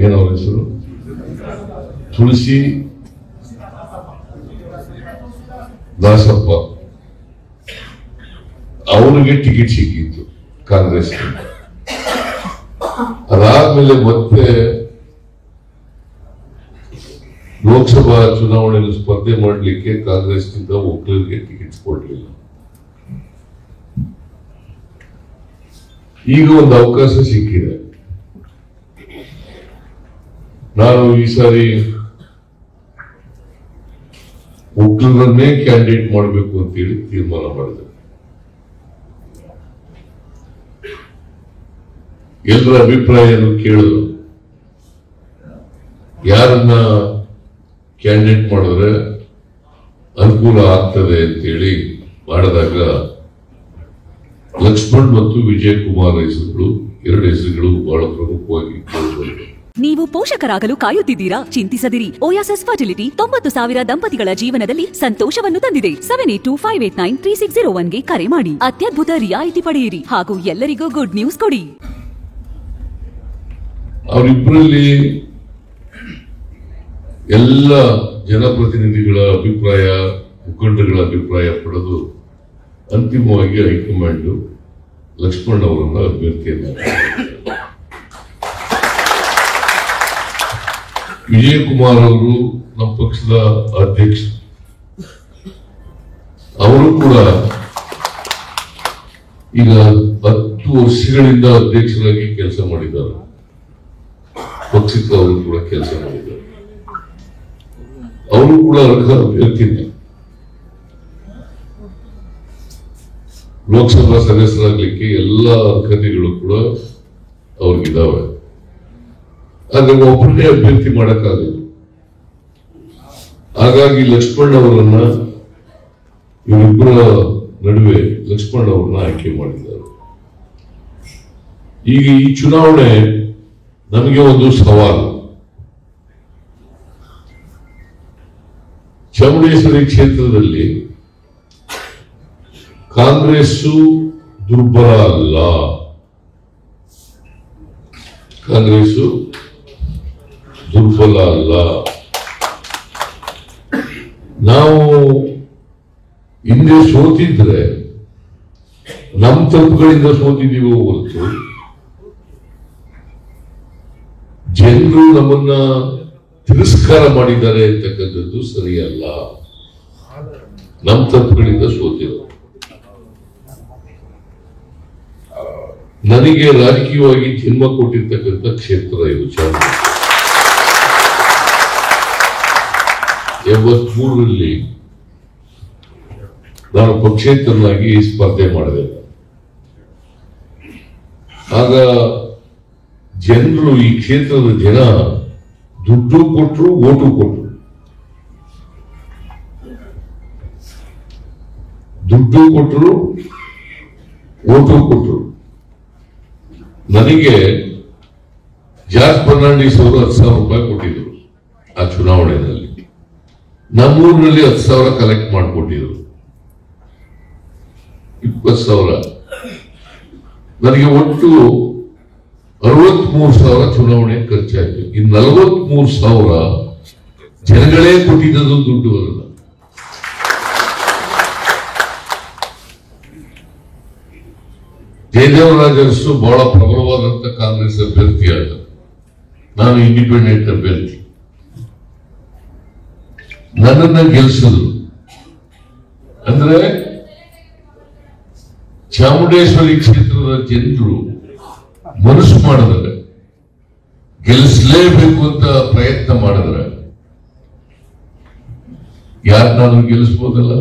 ಏನವ್ರ ಹೆಸರು ತುಳಸಿ ದಾಸಪ್ಪ, ಅವನಿಗೆ ಟಿಕೆಟ್ ಸಿಕ್ಕಿತ್ತು ಕಾಂಗ್ರೆಸ್. ಅದಾದ್ಮೇಲೆ ಮತ್ತೆ ಲೋಕಸಭಾ ಚುನಾವಣೆಯಲ್ಲಿ ಸ್ಪರ್ಧೆ ಮಾಡಲಿಕ್ಕೆ ಕಾಂಗ್ರೆಸ್ನಿಂದ ಒಕ್ಕಲಿಗರಿಗೆ ಟಿಕೆಟ್ ಕೊಡಲಿಲ್ಲ. ಈಗ ಒಂದು ಅವಕಾಶ ಸಿಕ್ಕಿದೆ. ನಾನು ಈ ಸಾರಿ ಒಕ್ಕಲಿಗರನ್ನೇ ಕ್ಯಾಂಡಿಡೇಟ್ ಮಾಡಬೇಕು ಅಂತೇಳಿ ತೀರ್ಮಾನ ಮಾಡಿದೆ. ಎಲ್ಲರ ಅಭಿಪ್ರಾಯವನ್ನು ಕೇಳಿದ್ರು. ಯಾರನ್ನ ಕ್ಯಾಂಡಿಡೇಟ್ ಮಾಡಿದ್ರೆ ಅನುಕೂಲ ಆಗ್ತದೆ ಅಂತೇಳಿ ಮಾಡಿದಾಗ ಲಕ್ಷ್ಮಣ್ ಮತ್ತು ವಿಜಯ್ ಕುಮಾರ್ ಹೆಸರುಗಳು, ಎರಡು ಹೆಸರುಗಳು ಬಹಳ ಪ್ರಮುಖವಾಗಿ ಕೇಳಿಬಂತು. ನೀವು ಪೋಷಕರಾಗಲು ಕಾಯುತ್ತಿದ್ದೀರಾ? ಚಿಂತಿಸದಿರಿ. ಓಯಾಸಿಸ್ ಫರ್ಟಿಲಿಟಿ 90,000 ದಂಪತಿಗಳ ಜೀವನದಲ್ಲಿ ಸಂತೋಷವನ್ನು ತಂದಿದೆ. 7825893601ಗೆ ಕರೆ ಮಾಡಿ. ಅತ್ಯದ್ಭುತ ರಿಯಾಯಿತಿ ಪಡೆಯಿರಿ ಹಾಗೂ ಎಲ್ಲರಿಗೂ ಗುಡ್ ನ್ಯೂಸ್ ಕೊಡಿ. ಅವರಿಬ್ಬರಲ್ಲಿ ಎಲ್ಲ ಜನಪ್ರತಿನಿಧಿಗಳ ಅಭಿಪ್ರಾಯ, ಮುಖಂಡಗಳ ಅಭಿಪ್ರಾಯ ಪಡೆದು ಅಂತಿಮವಾಗಿ ಹೈಕಮಾಂಡ್ ಲಕ್ಷ್ಮಣ್ ಅವರನ್ನ ಅಭ್ಯರ್ಥಿಯನ್ನ ವಿಜಯ್ ಕುಮಾರ್ ಅವರು ನಮ್ಮ ಪಕ್ಷದ ಅಧ್ಯಕ್ಷ. ಅವರು ಕೂಡ ಈಗ 10 ವರ್ಷಗಳಿಂದ ಅಧ್ಯಕ್ಷರಾಗಿ ಕೆಲಸ ಮಾಡಿದ್ದಾರೆ. ಪಕ್ಷಕ್ಕೆ ಅವರು ಕೂಡ ಕೆಲಸ ಮಾಡಿದ್ದಾರೆ. ಅವರು ಕೂಡ ಅರ್ಹ ಅಭ್ಯರ್ಥಿನೇ. ಲೋಕಸಭಾ ಸದಸ್ಯರಾಗಲಿಕ್ಕೆ ಎಲ್ಲ ಅರ್ಹತೆಗಳು ಕೂಡ ಅವ್ರಿಗಿದಾವೆ. ಆದ್ರೆ ಒಬ್ಬರನ್ನೇ ಅಭ್ಯರ್ಥಿ ಮಾಡಕ್ಕಾಗಲ್ಲ. ಹಾಗಾಗಿ ಲಕ್ಷ್ಮಣ್ ಅವರನ್ನ, ಇವರಿಬ್ಬರ ನಡುವೆ ಲಕ್ಷ್ಮಣ್ ಅವರನ್ನ ಆಯ್ಕೆ ಮಾಡಿದ್ದಾರೆ. ಈಗ ಈ ಚುನಾವಣೆ ನಮಗೆ ಒಂದು ಸವಾಲು. ಚಾಮುಂಡೇಶ್ವರಿ ಕ್ಷೇತ್ರದಲ್ಲಿ ಕಾಂಗ್ರೆಸ್ಸು ದುರ್ಬಲ ಅಲ್ಲ. ಕಾಂಗ್ರೆಸ್ಸು ದುರ್ಬಲ ಅಲ್ಲ. ನಾವು ಹಿಂದೆ ಸೋತಿದ್ರೆ ನಮ್ಮ ತಪ್ಪುಗಳಿಂದ ಸೋತಿದ್ದೀವೋ ಹೊರತು ಜನರು ನಮ್ಮನ್ನ ತಿರಸ್ಕಾರ ಮಾಡಿದ್ದಾರೆ ಅಂತಕ್ಕಂಥದ್ದು ಸರಿಯಲ್ಲ. ನಮ್ಮ ತಪ್ಪುಗಳಿಂದ ಸೋತಿರೋ. ನನಗೆ ರಾಜಕೀಯವಾಗಿ ಜನ್ಮ ಕೊಟ್ಟಿರ್ತಕ್ಕಂಥ ಕ್ಷೇತ್ರ ಇದು ಚಾಮುಂಡಿ. 73ರಲ್ಲಿ ನಾನು ಪಕ್ಷೇತರನಾಗಿ ಸ್ಪರ್ಧೆ ಮಾಡಿದೆ. ಆಗ ಜನರು, ಈ ಕ್ಷೇತ್ರದ ಜನ ದುಡ್ಡು ಕೊಟ್ಟರು, ಓಟು ಕೊಟ್ಟರು. ದುಡ್ಡು ಕೊಟ್ಟರು, ಓಟು ಕೊಟ್ಟರು. ನನಗೆ ಜಾರ್ಜ್ ಫರ್ನಾಂಡಿಸ್ ಅವರು 10,000 ರೂಪಾಯಿ ಕೊಟ್ಟಿದ್ರು ಆ ಚುನಾವಣೆಯಲ್ಲಿ. ನಮ್ಮೂರಿನಲ್ಲಿ 10,000 ಕಲೆಕ್ಟ್ ಮಾಡಿಕೊಟ್ಟಿದ್ರು. 20,000. ನನಗೆ ಒಟ್ಟು 63,000 ಚುನಾವಣೆ ಖರ್ಚಾಯಿತು. ಈ 43,000 ಜನಗಳೇ ಕೊಟ್ಟಿದ್ದು ದುಡ್ಡು ಅಲ್ಲ. ಜಯದೇವರಾಜ್ ಅರಸು ಬಹಳ ಪ್ರಬಲವಾದಂತ ಕಾಂಗ್ರೆಸ್ ಅಭ್ಯರ್ಥಿಯಾದ, ನಾನು ಇಂಡಿಪೆಂಡೆಂಟ್ ಅಭ್ಯರ್ಥಿ. ನನ್ನನ್ನ ಗೆಲ್ಲಿಸಿದ್ರು. ಅಂದ್ರೆ ಚಾಮುಂಡೇಶ್ವರಿ ಕ್ಷೇತ್ರದ ಜನರು ಮನಸ್ಸು ಮಾಡಿದ್ರೆ, ಗೆಲ್ಲಿಸಲೇಬೇಕು ಅಂತ ಪ್ರಯತ್ನ ಮಾಡಿದ್ರೆ ಯಾರನ್ನಾದ್ರೂ ಗೆಲ್ಲಿಸ್ಬೋದಲ್ಲ.